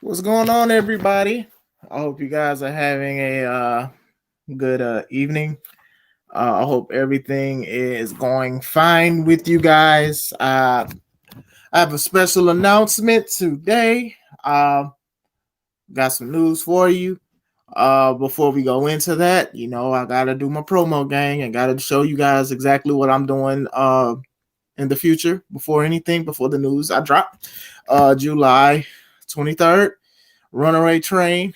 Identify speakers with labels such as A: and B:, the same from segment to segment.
A: What's going on, everybody? I hope you guys are having a good evening. I hope everything is going fine with you guys. I have a special announcement today. Got some news for you. Before we go into that, I gotta do my promo gang and gotta show you guys exactly what I'm doing in the future before the news I drop. July 23rd, Runaway Train.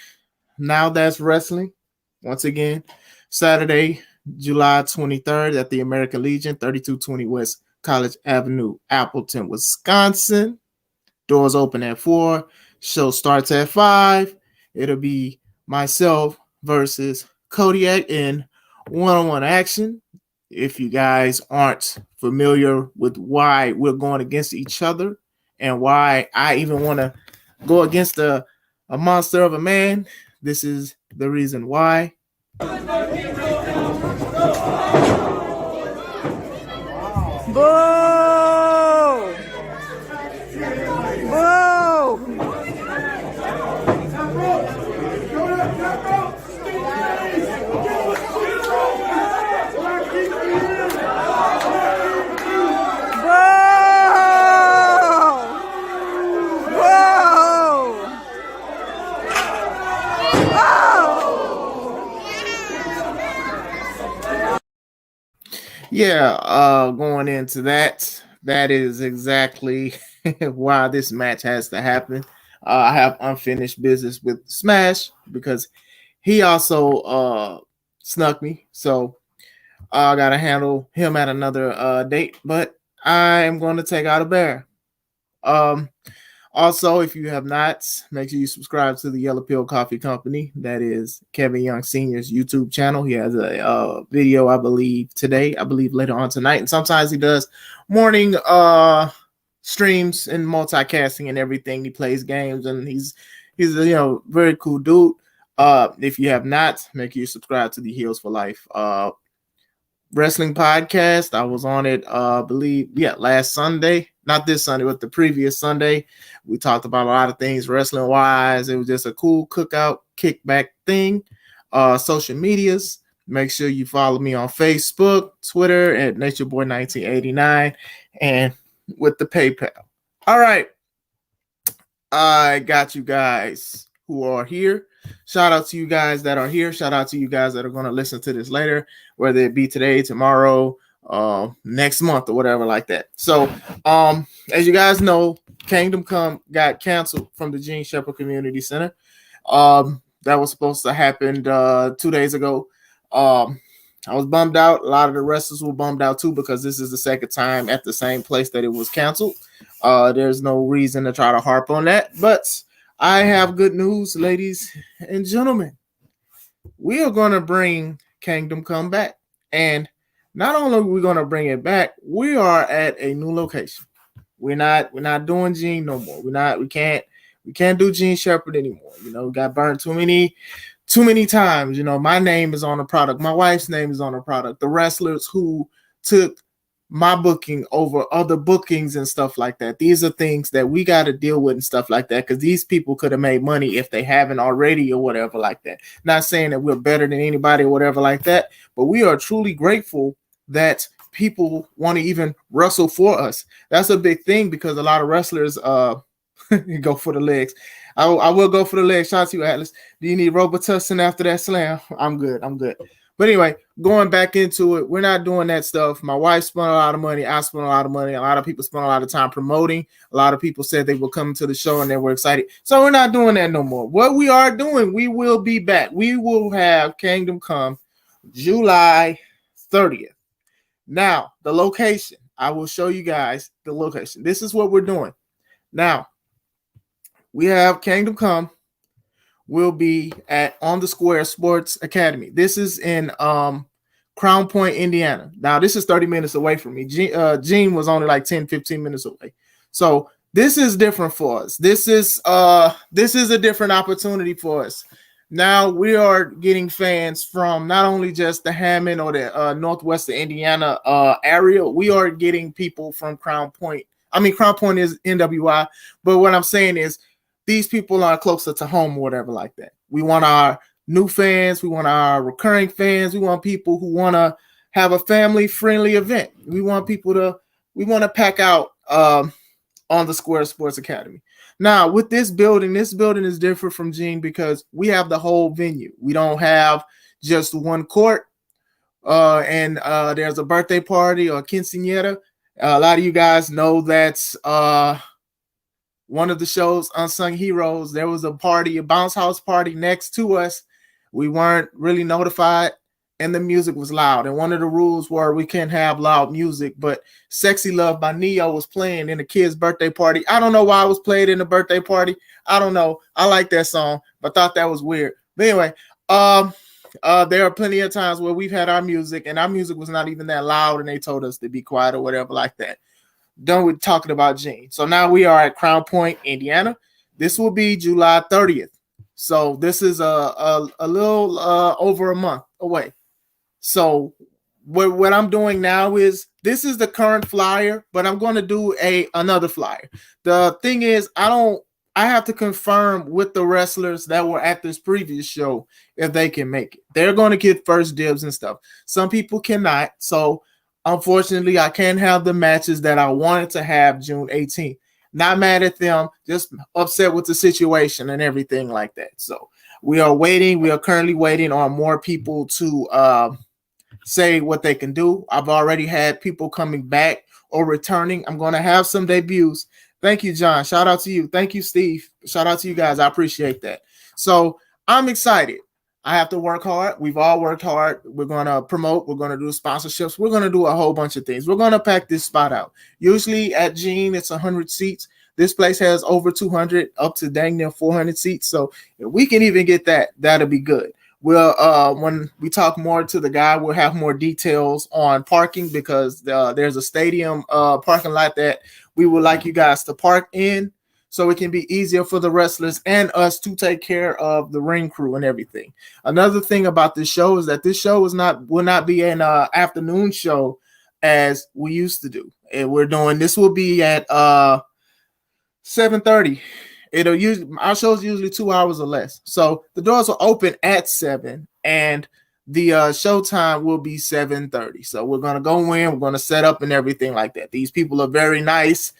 A: Now That's Wrestling. Once again, Saturday, July 23rd at the American Legion, 3220 West College Avenue, Appleton, Wisconsin. Doors open at 4. Show starts at 5. It'll be myself versus Kodiak in one-on-one action. If you guys aren't familiar with why we're going against each other and why I even want to go against a monster of a man, this is the reason why.
B: Boo! Boo!
A: Yeah, going into that is exactly why this match has to happen. I have unfinished business with Smash because he also snuck me, so I gotta handle him at another date. But I am going to take out a bear. Um, Also, if you have not, make sure you subscribe to the Yellow Pill Coffee Company. That is Kevin Young Sr.'s YouTube channel. He has a video, I believe, today. I believe later on tonight. And sometimes he does morning streams and multicasting and everything. He plays games and he's a very cool dude. If you have not, make sure you subscribe to the Heels for Life wrestling podcast. I was on it, last Sunday. Not this Sunday, but the previous Sunday. We talked about a lot of things wrestling wise. It was just a cool cookout, kickback thing. Social medias. Make sure you follow me on Facebook, Twitter at NatureBoy1989, and with the PayPal. All right. I got you guys who are here. Shout out to you guys that are here. Shout out to you guys that are going to listen to this later, whether it be today, tomorrow, next month, or whatever like that. So, as you guys know, Kingdom Come got canceled from the Gene Shepherd Community Center. That was supposed to happen 2 days ago. I was bummed out. A lot of the wrestlers were bummed out too because this is the second time at the same place that it was canceled. There's no reason to try to harp on that, but I have good news, ladies and gentlemen. We are going to bring Kingdom Come back. And not only are we going to bring it back, we are at a new location. We're not doing Gene no more. We can't do Gene Shepherd anymore. We got burned too many times. My name is on the product. My wife's name is on the product. The wrestlers who took my booking over other bookings and stuff like that. These are things that we got to deal with and stuff like that because these people could have made money if they haven't already or whatever like that. Not saying that we're better than anybody or whatever like that, but we are truly grateful that people want to even wrestle for us. That's a big thing because a lot of wrestlers go for the legs. I will go for the legs. Shout out to you, Atlas. Do you need Robitussin after that slam? I'm good. But anyway, going back into it, we're not doing that stuff. My wife spent a lot of money. I spent a lot of money. A lot of people spent a lot of time promoting. A lot of people said they were coming to the show and they were excited. So we're not doing that no more. What we are doing, we will be back. We will have Kingdom Come July 30th. Now, the location. I will show you guys the location. This is what we're doing. Now, we have Kingdom Come will be at On the Square Sports Academy. This is in Crown Point, Indiana. Now, this is 30 minutes away from me. Gene was only like 10, 15 minutes away. So this is different for us. This is a different opportunity for us. Now we are getting fans from not only just the Hammond or the Northwestern Indiana area. We are getting people from Crown Point. I mean, Crown Point is NWI, but what I'm saying is these people are closer to home or whatever like that. We want our new fans, we want our recurring fans, we want people who want to have a family friendly event. We want to pack out on the Square Sports Academy. Now, with this building is different from Gene because we have the whole venue. We don't have just one court and there's a birthday party or quinceanera. A lot of you guys know that's one of the show's Unsung Heroes. There was a party, a bounce house party next to us. We weren't really notified, and the music was loud. And one of the rules were we can't have loud music, but Sexy Love by Neo was playing in the kid's birthday party. I don't know why it was played in the birthday party. I don't know. I like that song, but thought that was weird. But anyway, there are plenty of times where we've had our music, and our music was not even that loud, and they told us to be quiet or whatever like that. Done with talking about Gene. So now we are at Crown Point, Indiana. This will be July 30th. So this is a little over a month away. So what I'm doing now is this is the current flyer, but I'm going to do another flyer. The thing is, I have to confirm with the wrestlers that were at this previous show if they can make it. They're going to get first dibs and stuff. Some people cannot. So unfortunately, I can't have the matches that I wanted to have June 18th. Not mad at them, just upset with the situation and everything like that. So we are waiting. We are currently waiting on more people to say what they can do. I've already had people coming back or returning. I'm going to have some debuts. Thank you, John. Shout out to you. Thank you, Steve. Shout out to you guys. I appreciate that. So I'm excited. I have to work hard. We've all worked hard. We're going to promote. We're going to do sponsorships. We're going to do a whole bunch of things. We're going to pack this spot out. Usually at Gene, it's 100 seats. This place has over 200, up to dang near 400 seats. So if we can even get that, that'll be good. We'll when we talk more to the guy, we'll have more details on parking because there's a stadium parking lot that we would like you guys to park in, so it can be easier for the wrestlers and us to take care of the ring crew and everything. Another thing about this show is that this show will not be an afternoon show as we used to do. And this will be at 7:30. Our show's usually 2 hours or less. So the doors will open at 7 and the show time will be 7:30. So we're going to go in, we're going to set up and everything like that. These people are very nice.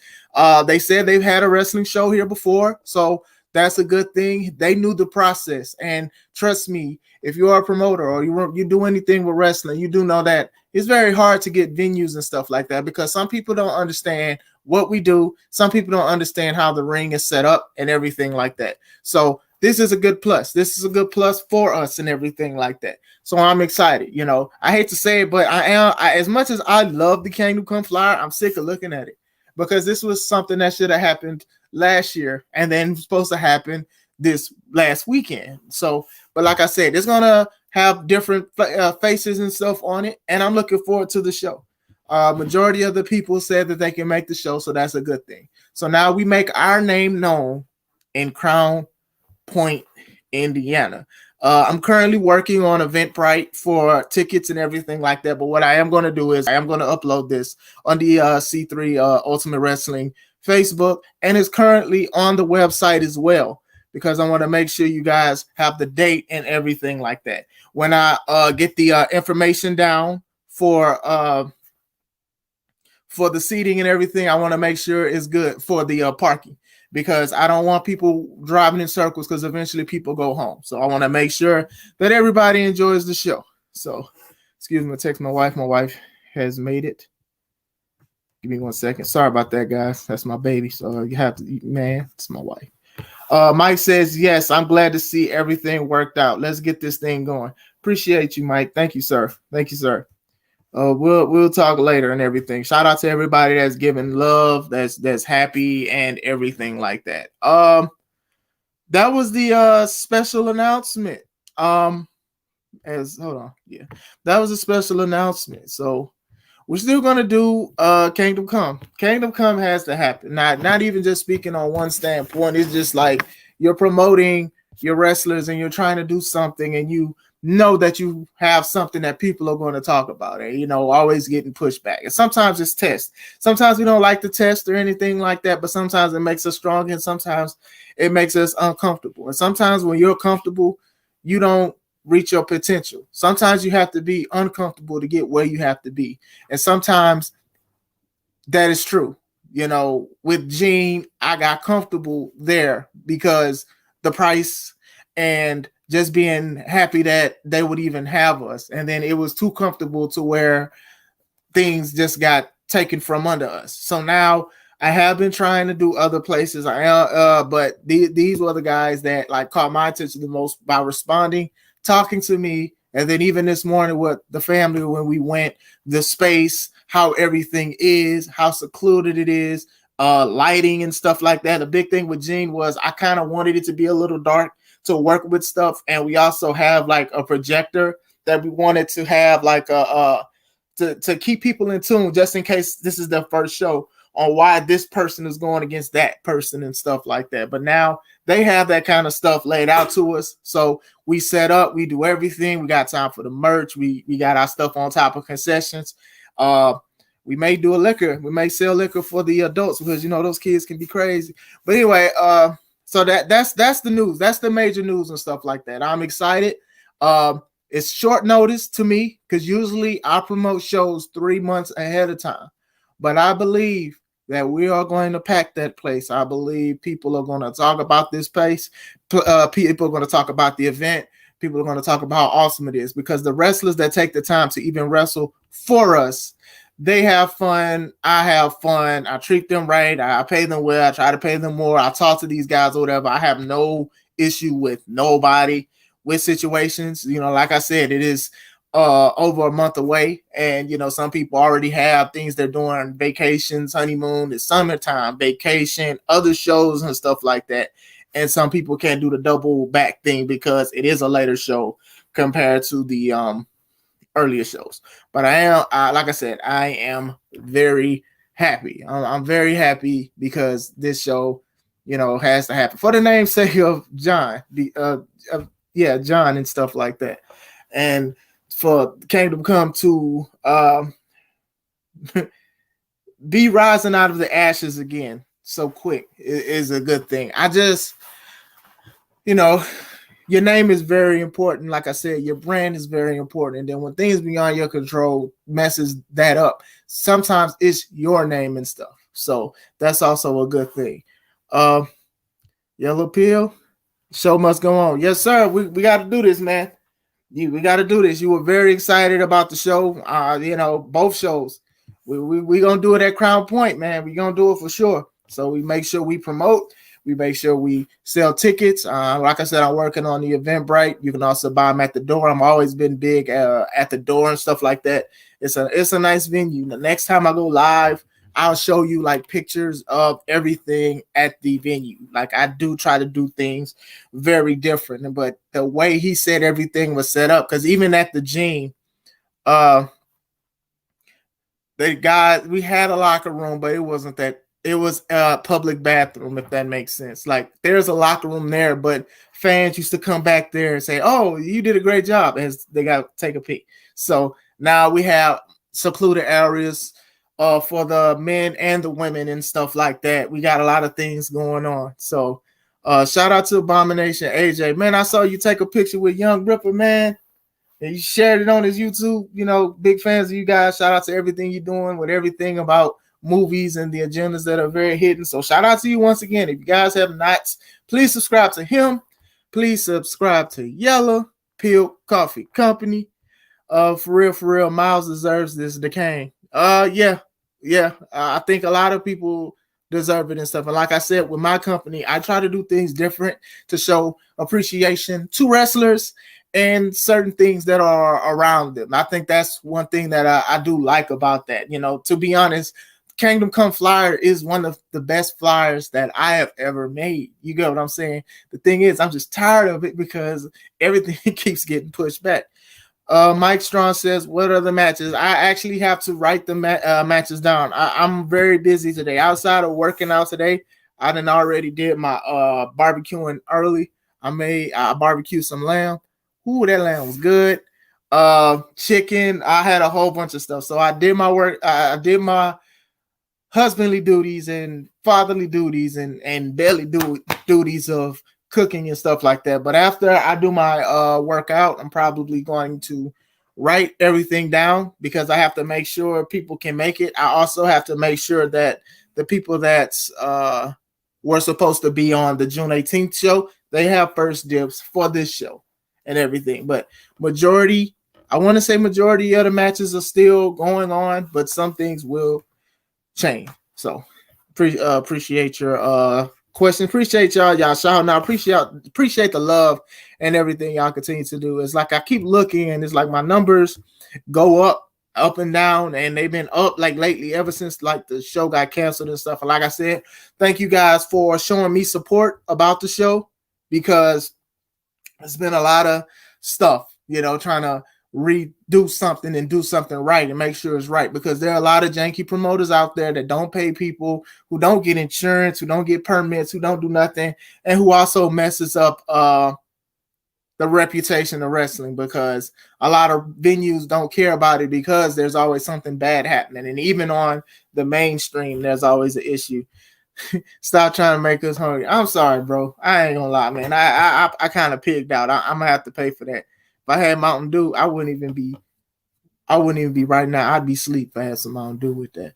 A: They said they've had a wrestling show here before, so that's a good thing. They knew the process, and trust me, if you are a promoter or you do anything with wrestling, you do know that it's very hard to get venues and stuff like that because some people don't understand what we do. Some people don't understand how the ring is set up and everything like that. So this is a good plus. This is a good plus for us and everything like that. So I'm excited. You know, I hate to say it, but as much as I love the Kangdom Come flyer, I'm sick of looking at it because this was something that should have happened last year and then was supposed to happen this last weekend. So, but like I said, it's going to have different faces and stuff on it, and I'm looking forward to the show. Majority of the people said that they can make the show, so that's a good thing. So now we make our name known in Crown Point, Indiana. I'm currently working on Eventbrite for tickets and everything like that. But what I am going to do is I am going to upload this on the C3 Ultimate Wrestling Facebook, and it's currently on the website as well because I want to make sure you guys have the date and everything like that. When I get the information down for the seating and everything, I want to make sure it's good for the parking because I don't want people driving in circles because eventually people go home. So I want to make sure that everybody enjoys the show. So, excuse me, I text my wife. My wife has made it. Give me 1 second. Sorry about that, guys. That's my baby. So you have to, man, it's my wife. Mike says, yes, I'm glad to see everything worked out. Let's get this thing going. Appreciate you, Mike. Thank you, sir. Thank you, sir. We'll talk later and everything. Shout out to everybody that's giving love, that's happy and everything like that. That was the special announcement. Hold on, yeah, that was a special announcement. So we're still gonna do Kangdom Come. Kangdom Come has to happen. Not even just speaking on one standpoint. It's just like you're promoting your wrestlers and you're trying to do something and you know that you have something that people are going to talk about, and always getting pushed back. And sometimes it's test. Sometimes we don't like the test or anything like that, but sometimes it makes us strong, and sometimes it makes us uncomfortable. And sometimes when you're comfortable, you don't reach your potential. Sometimes you have to be uncomfortable to get where you have to be. And sometimes that is true. With Gene, I got comfortable there because the price and just being happy that they would even have us. And then it was too comfortable to where things just got taken from under us. So now I have been trying to do other places. But these were the guys that like caught my attention the most by responding, talking to me, and then even this morning with the family when we went, the space, how everything is, how secluded it is, lighting and stuff like that. The big thing with Gene was I kind of wanted it to be a little dark to work with stuff, and we also have like a projector that we wanted to have like to keep people in tune just in case this is their first show on why this person is going against that person and stuff like that. But now they have that kind of stuff laid out to us. So we set up, we do everything. We got time for the merch. We got our stuff on top of concessions. We may do a liquor. We may sell liquor for the adults because those kids can be crazy. But anyway, so that's the news. That's the major news and stuff like that. I'm excited. It's short notice to me because usually I promote shows 3 months ahead of time. But I believe that we are going to pack that place. I believe people are going to talk about this place. People are going to talk about the event. People are going to talk about how awesome it is because the wrestlers that take the time to even wrestle for us, they have fun. I have fun. I treat them right. I pay them well. I try to pay them more. I talk to these guys or whatever. I have no issue with nobody with situations. Like I said, it is over a month away, and some people already have things they're doing, vacations, honeymoon, it's summertime, vacation, other shows and stuff like that. And some people can't do the double back thing because it is a later show compared to the earlier shows. But like I said, I am very happy. I'm very happy because this show, has to happen for the namesake of John, John and stuff like that. And for Kangdom Come to be rising out of the ashes again so quick is a good thing. I just, your name is very important. Like I said, your brand is very important. And then when things beyond your control messes that up, sometimes it's your name and stuff. So that's also a good thing. Yellow Pill, show must go on. Yes, sir. We got to do this, man. We got to do this. You were very excited about the show. Both shows. We gonna do it at Crown Point, man. We gonna do it for sure. So we make sure we promote. We make sure we sell tickets. Like I said, I'm working on the Eventbrite. You can also buy them at the door. I'm always been big at the door and stuff like that. It's a nice venue. The next time I go live, I'll show you like pictures of everything at the venue. Like I do try to do things very different, but the way he said everything was set up, because even at the gym, we had a locker room, but it wasn't that. It was a public bathroom, if that makes sense. Like there's a locker room there, but fans used to come back there and say, "Oh, you did a great job," as they got to take a peek. So now we have secluded areas for the men and the women and stuff like that. We got a lot of things going on. So shout out to Abomination AJ. Man, I saw you take a picture with Young Ripper, man. And you shared it on his YouTube. Big fans of you guys. Shout out to everything you're doing with everything about movies and the agendas that are very hidden. So shout out to you once again. If you guys have not, please subscribe to him. Please subscribe to Yellow Pill Coffee Company. For real, Miles deserves this decaying. Yeah. I think a lot of people deserve it and stuff. And like I said, with my company, I try to do things different to show appreciation to wrestlers and certain things that are around them. I think that's one thing that I do like about that. To be honest, Kangdom Come Flyer is one of the best flyers that I have ever made. You get what I'm saying? The thing is, I'm just tired of it because everything keeps getting pushed back. Mike Strong says, what are the matches? I actually have to write the matches down. I'm very busy today. Outside of working out today, I already did my barbecuing early. I barbecue some lamb Ooh, that lamb was good. Chicken. I had a whole bunch of stuff. So I did my work. I did my husbandly duties and fatherly duties and daily duties of cooking and stuff like that. But after I do my workout, I'm probably going to write everything down because I have to make sure people can make it. I also have to make sure that the people that were supposed to be on the June 18th show, they have first dibs for this show and everything. But majority, I want to say majority of the matches are still going on, but some things will change. So appreciate your question. Appreciate y'all shouting out. Appreciate the love and everything y'all continue to do. It's like I keep looking and it's like my numbers go up and down, and they've been up like lately ever since like the show got canceled and stuff. And like I said, thank you guys for showing me support about the show because it's been a lot of stuff, trying to redo something and do something right and make sure it's right because there are a lot of janky promoters out there that don't pay people, who don't get insurance, who don't get permits, who don't do nothing, and who also messes up the reputation of wrestling because a lot of venues don't care about it because there's always something bad happening. And even on the mainstream, there's always an issue. Stop trying to make us hungry. I'm sorry, bro. I ain't gonna lie, man. I kind of pigged out. I'm gonna have to pay for that. If I had Mountain Dew, I wouldn't even be right now. I'd be asleep if I had some Mountain Dew with that.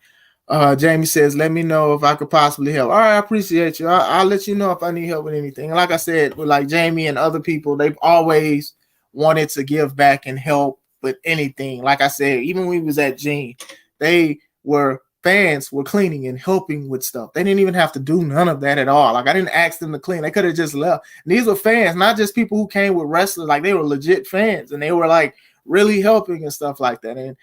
A: Jamie says, let me know if I could possibly help. All right, I appreciate you. I'll let you know if I need help with anything. And like I said, with like Jamie and other people, they've always wanted to give back and help with anything. Like I said, even when we was at Gene, they were fans were cleaning and helping with stuff. They didn't even have to do none of that at all. Like I didn't ask them to clean. They could have just left. And these were fans, not just people who came with wrestlers. Like they were legit fans and they were like really helping and stuff like that. And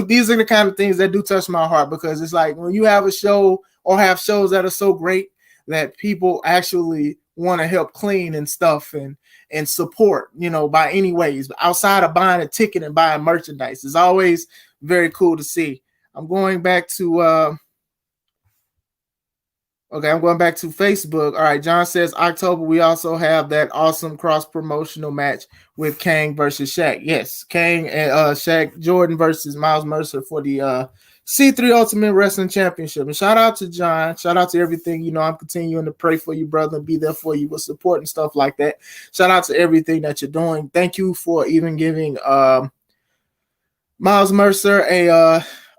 A: these are the kind of things that do touch my heart because it's like when you have a show or have shows that are so great that people actually want to help clean and stuff and support, by any ways outside of buying a ticket and buying merchandise. It's always very cool to see. I'm going back to Facebook. All right, John says October we also have that awesome cross promotional match with Kang versus Shaq. Yes, Kang and Shaq Jordan versus Miles Mercer for the C3 Ultimate Wrestling Championship. And shout out to John. Shout out to everything. I'm continuing to pray for you, brother, and be there for you with support and stuff like that. Shout out to everything that you're doing. Thank you for even giving Miles Mercer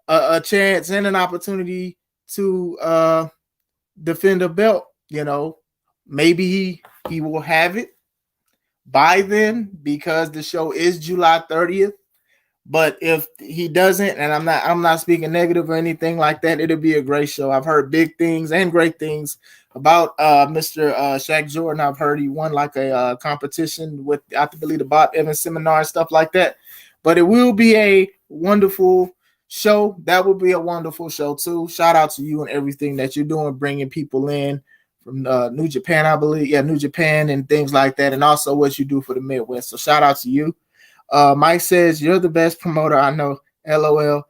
A: a chance and an opportunity to defend a belt. Maybe he will have it by then because the show is July 30th. But if he doesn't, and I'm not speaking negative or anything like that, it'll be a great show. I've heard big things and great things about Mr. Shaq Jordan. I've heard he won like a competition with, I believe, the Bob Evans seminar and stuff like that. But it will be a wonderful show. That will be a wonderful show too. Shout out to you and everything that you're doing, bringing people in from New Japan, I believe. Yeah, New Japan and things like that. And also what you do for the Midwest. So shout out to you. Mike says, you're the best promoter I know. LOL.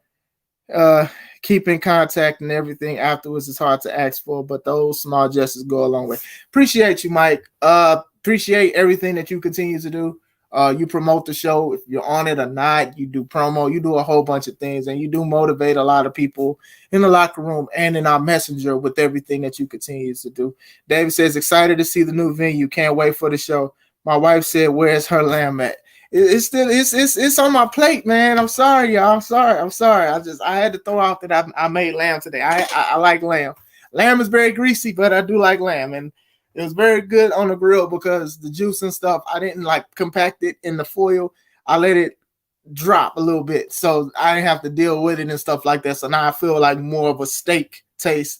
A: Keep in contact and everything afterwards is hard to ask for, but those small gestures go a long way. Appreciate you, Mike. Appreciate everything that you continue to do. You promote the show. If you're on it or not, you do promo, you do a whole bunch of things, and you do motivate a lot of people in the locker room and in our messenger with everything that you continue to do. David says, excited to see the new venue. Can't wait for the show. My wife said, where's her lamb at? It's on my plate, man. I'm sorry, y'all. I'm sorry. I had to throw out that I made lamb today. I like lamb. Lamb is very greasy, but I do like lamb, and it was very good on the grill because the juice and stuff, I didn't like compact it in the foil. I let it drop a little bit, so I didn't have to deal with it and stuff like that. So now I feel like more of a steak taste.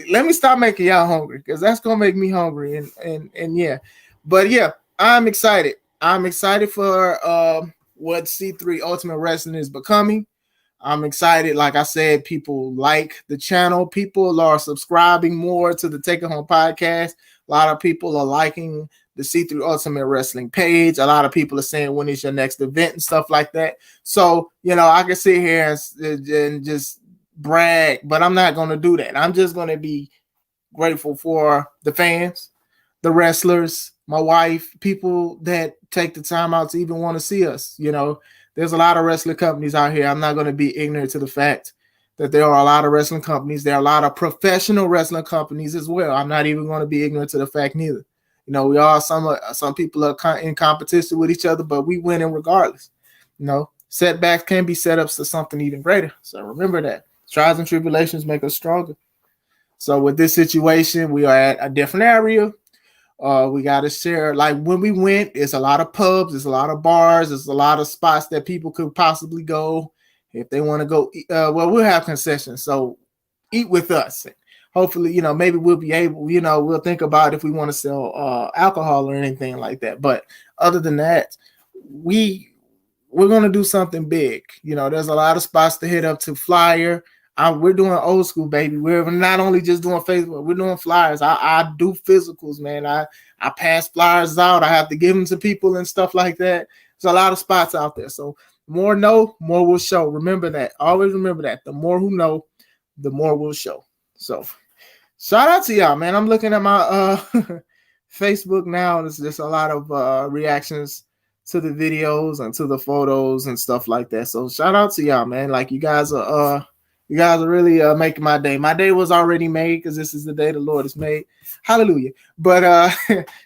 A: Let me stop making y'all hungry because that's gonna make me hungry, and yeah, but yeah, I'm excited. I'm excited for what C3 Ultimate Wrestling is becoming. I'm excited. Like I said, people like the channel. People are subscribing more to the Take It Home podcast. A lot of people are liking the C3 Ultimate Wrestling page. A lot of people are saying, when is your next event and stuff like that. So, I can sit here and just brag, but I'm not going to do that. I'm just going to be grateful for the fans, the wrestlers, my wife, people that take the time out to even want to see us. There's a lot of wrestling companies out here. I'm not going to be ignorant to the fact that there are a lot of wrestling companies. There are a lot of professional wrestling companies as well. I'm not even going to be ignorant to the fact neither. We are some people are in competition with each other, but we win in regardless. Setbacks can be setups to something even greater. So remember that trials and tribulations make us stronger. So with this situation, we are at a different area. We got to share. Like when we went, it's a lot of pubs, it's a lot of bars, it's a lot of spots that people could possibly go if they want to go. Well, we'll have concessions, so eat with us. Hopefully, maybe we'll be able. We'll think about if we want to sell alcohol or anything like that. But other than that, we're gonna do something big. There's a lot of spots to hit up to flyer. We're doing old school, baby. We're not only just doing Facebook, we're doing flyers. I do physicals, man. I pass flyers out. I have to give them to people and stuff like that. There's a lot of spots out there. So more know, more will show. Remember that. Always remember that. The more who know, the more will show. So shout out to y'all, man. I'm looking at my Facebook now. There's just a lot of reactions to the videos and to the photos and stuff like that. So shout out to y'all, man. Like you guys are really making my day. My day was already made because this is the day the Lord has made. Hallelujah. But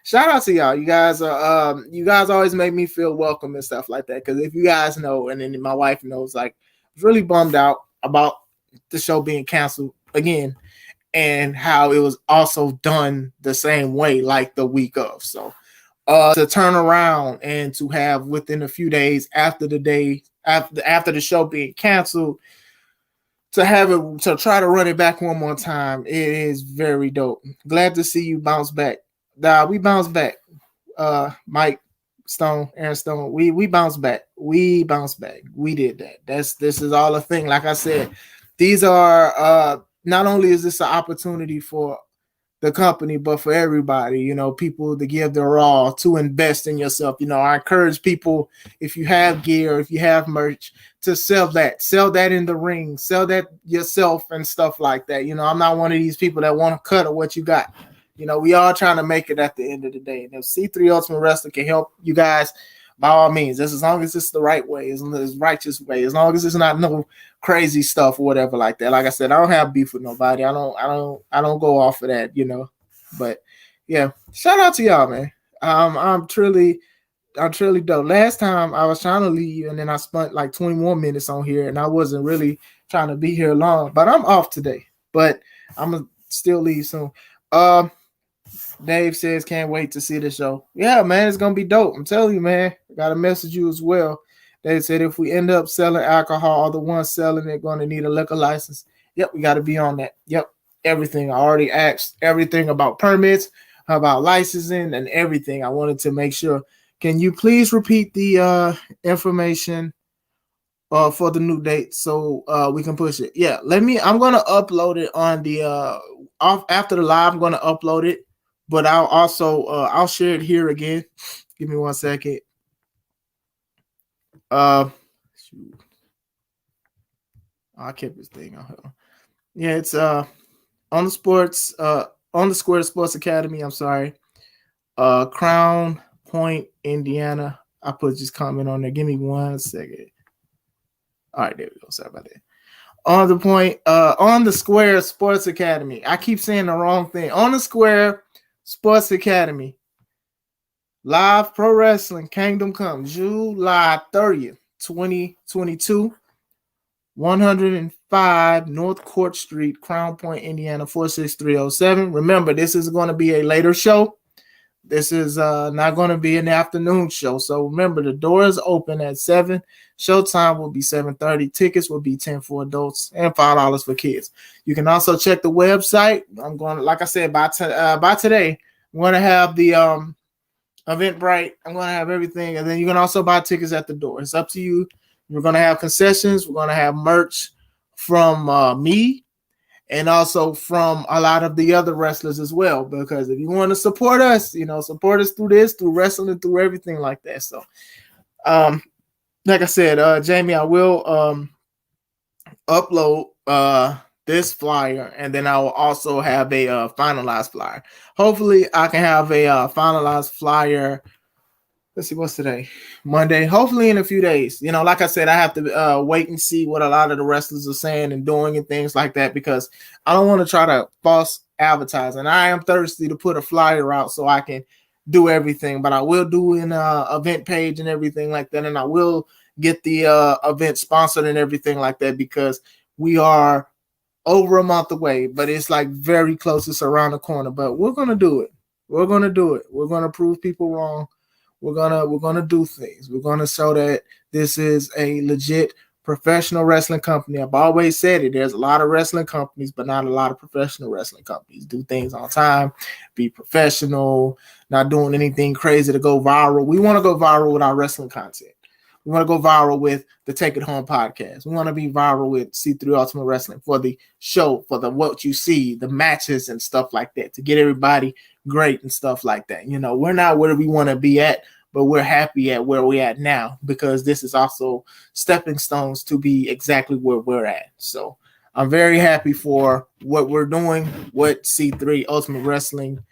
A: shout out to y'all. You guys always make me feel welcome and stuff like that. Because if you guys know, and then my wife knows, like I was really bummed out about the show being canceled again, and how it was also done the same way like the week of. So to turn around and to have within a few days after the show being canceled, to have it, to try to run it back one more time, it is very dope. Glad to see you bounce back. We bounced back. Mike Stone, Aaron Stone, we bounced back. We bounced back. We did that. This is all a thing. Like I said, these are not only is this an opportunity for the company, but for everybody, people to give their all, to invest in yourself. I encourage people, if you have gear, if you have merch, to sell that in the ring, sell that yourself and stuff like that. I'm not one of these people that want to cut of what you got. We all trying to make it at the end of the day. And if C3 Ultimate Wrestling can help you guys, by all means, as long as it's the right way, as righteous way, as long as it's not no crazy stuff or whatever like that. Like I said, I don't have beef with nobody. I don't go off of that, But yeah, shout out to y'all, man. I'm truly dope. Last time I was trying to leave, and then I spent like 20 more minutes on here, and I wasn't really trying to be here long. But I'm off today. But I'm gonna still leave soon. Dave says, can't wait to see the show. Yeah, man, it's going to be dope. I'm telling you, man. I got to message you as well. Dave said, if we end up selling alcohol, the ones selling it going to need a liquor license. Yep, we got to be on that. Yep, everything. I already asked everything about permits, about licensing, and everything. I wanted to make sure. Can you please repeat the information for the new date so we can push it? Yeah, I'm going to upload it on the after the live. I'm going to upload it. But I'll also I'll share it here again. Give me 1 second. I kept this thing on. Yeah, it's on the Square Sports Academy. I'm sorry. Crown Point, Indiana. I put just comment on there. Give me 1 second. All right, there we go. Sorry about that. On the Square Sports Academy. I keep saying the wrong thing. On the Square Sports Academy, live pro wrestling, Kangdom Come, July 30th, 2022, 105 North Court Street, Crown Point, Indiana, 46307. Remember, this is going to be a later show. This is not going to be an afternoon show. So remember, the doors open at 7. Showtime will be 7:30. Tickets will be $10 for adults and $5 for kids. You can also check the website. I'm going to, like I said, by today, I'm going to have the Eventbrite. I'm going to have everything. And then you can also buy tickets at the door. It's up to you. We're going to have concessions. We're going to have merch from me and also from a lot of the other wrestlers as well. Because if you want to support us, support us through this, through wrestling, through everything like that. So, like I said, Jamie, I will upload this flyer, and then I will also have a finalized flyer. Hopefully, I can have a finalized flyer. Let's see, what's today? Monday. Hopefully, in a few days. You know, like I said, I have to wait and see what a lot of the wrestlers are saying and doing and things like that, because I don't want to try to false advertise. And I am thirsty to put a flyer out so I can do everything. But I will do an event page and everything like that, and I will get the event sponsored and everything like that, because we are over a month away, but it's like very close. It's around the corner, but we're gonna do it. We're gonna do it. We're gonna prove people wrong. We're gonna do things. We're gonna show that this is a legit professional wrestling company. I've always said it. There's a lot of wrestling companies, but not a lot of professional wrestling companies. Do things on time, be professional, not doing anything crazy to go viral. We want to go viral with our wrestling content. We want to go viral with the Take It Home podcast. We want to be viral with C3 Ultimate Wrestling for the show, for the what you see, the matches and stuff like that, to get everybody great and stuff like that. You know, we're not where we want to be at, but we're happy at where we're at now, because this is also stepping stones to be exactly where we're at. So I'm very happy for what we're doing, what C3 Ultimate Wrestling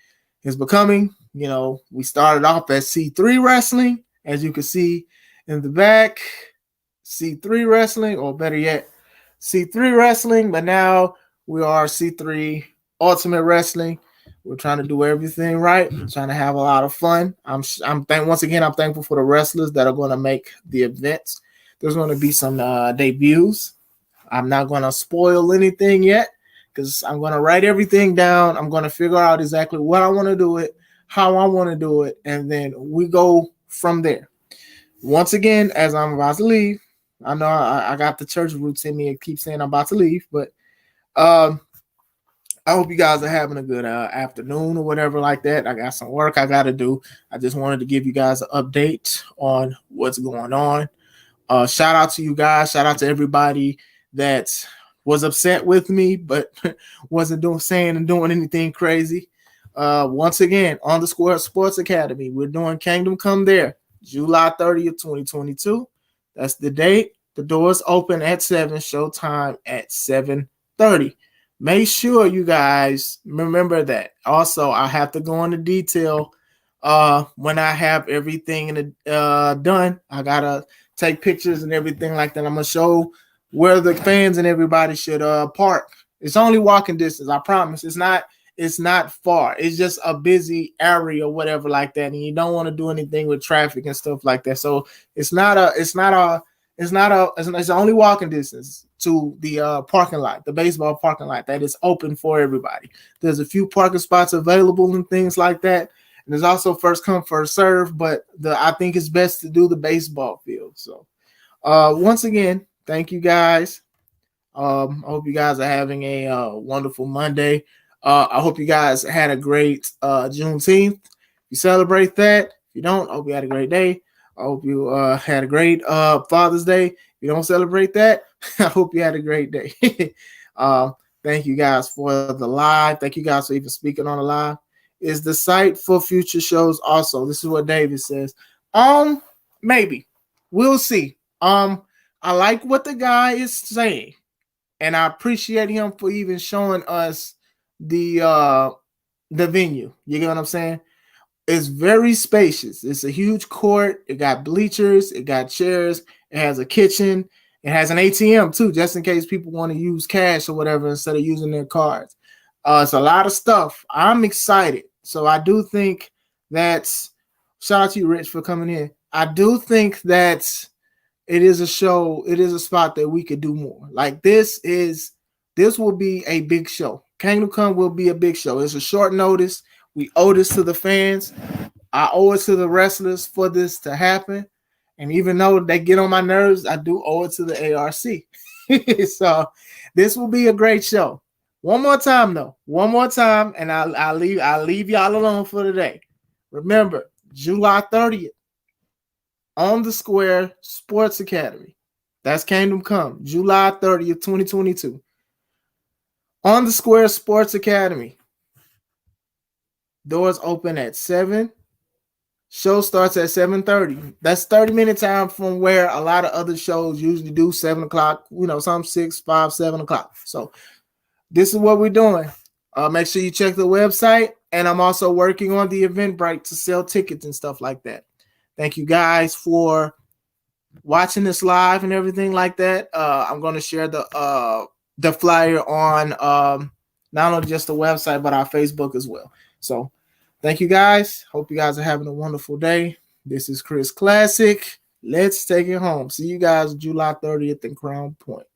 A: is becoming. You know, we started off as C3 Wrestling, as you can see in the back, C3 Wrestling, or better yet, C3 Wrestling, but now we are C3 Ultimate Wrestling. We're trying to do everything right. We're trying to have a lot of fun. Once again, I'm thankful for the wrestlers that are going to make the events. There's going to be some debuts. I'm not going to spoil anything yet, because I'm going to write everything down. I'm going to figure out exactly what I want to do it, how I want to do it, and then we go from there. Once again, as I'm about to leave, I know I got the church roots in me and keep saying I'm about to leave, but I hope you guys are having a good afternoon or whatever like that. I got some work I got to do. I just wanted to give you guys an update on what's going on. Shout out to you guys. Shout out to everybody that was upset with me, but wasn't saying and doing anything crazy. Once again, on the Square Sports Academy, we're doing Kingdom Come There, July 30th, 2022. That's the date. The doors open at 7, showtime at 7:30. Make sure you guys remember that. Also, I have to go into detail when I have everything done. I gotta take pictures and everything like that. I'm gonna show where the fans and everybody should park. It's only walking distance, I promise. It's not far. It's just a busy area or whatever like that, and you don't want to do anything with traffic and stuff like that. So it's only walking distance to the parking lot, the baseball parking lot that is open for everybody. There's a few parking spots available and things like that. And there's also first come, first serve, but I think it's best to do the baseball field. So once again, thank you guys. I hope you guys are having a wonderful Monday. I hope you guys had a great Juneteenth. If you celebrate that, if you don't, I hope you had a great day. I hope you had a great Father's Day. If you don't celebrate that, I hope you had a great day. Thank you guys for the live. Thank you guys for even speaking on the live. Is the site for future shows also? This is what David says. Maybe. We'll see. I like what the guy is saying, and I appreciate him for even showing us the venue. You get what I'm saying? It's very spacious. It's a huge court. It got bleachers. It got chairs. It has a kitchen. It has an ATM too, just in case people want to use cash or whatever instead of using their cards. It's a lot of stuff. I'm excited. So I do think that's, shout out to you, Rich, for coming in. I do think that it is a show. It is a spot that we could do more. Like this will be a big show. Kingdom Come will be a big show. It's a short notice. We owe this to the fans. I owe it to the wrestlers for this to happen. And even though they get on my nerves, I do owe it to the ARC. So this will be a great show. One more time, though. One more time, and I'll leave y'all alone for today. Remember, July 30th on the Square Sports Academy. That's Kingdom Come, July 30th, 2022. On the Square Sports Academy. Doors open at 7. Show starts at 7:30. That's 30-minute time from where a lot of other shows usually do 7 o'clock, some 6, 5, 7 o'clock. So this is what we're doing. Make sure you check the website, and I'm also working on the Eventbrite to sell tickets and stuff like that. Thank you guys for watching this live and everything like that. I'm going to share the flyer on not only just the website but our Facebook as well. So thank you guys. Hope you guys are having a wonderful day. This is Chris Classic. Let's take it home. See you guys July 30th in Crown Point.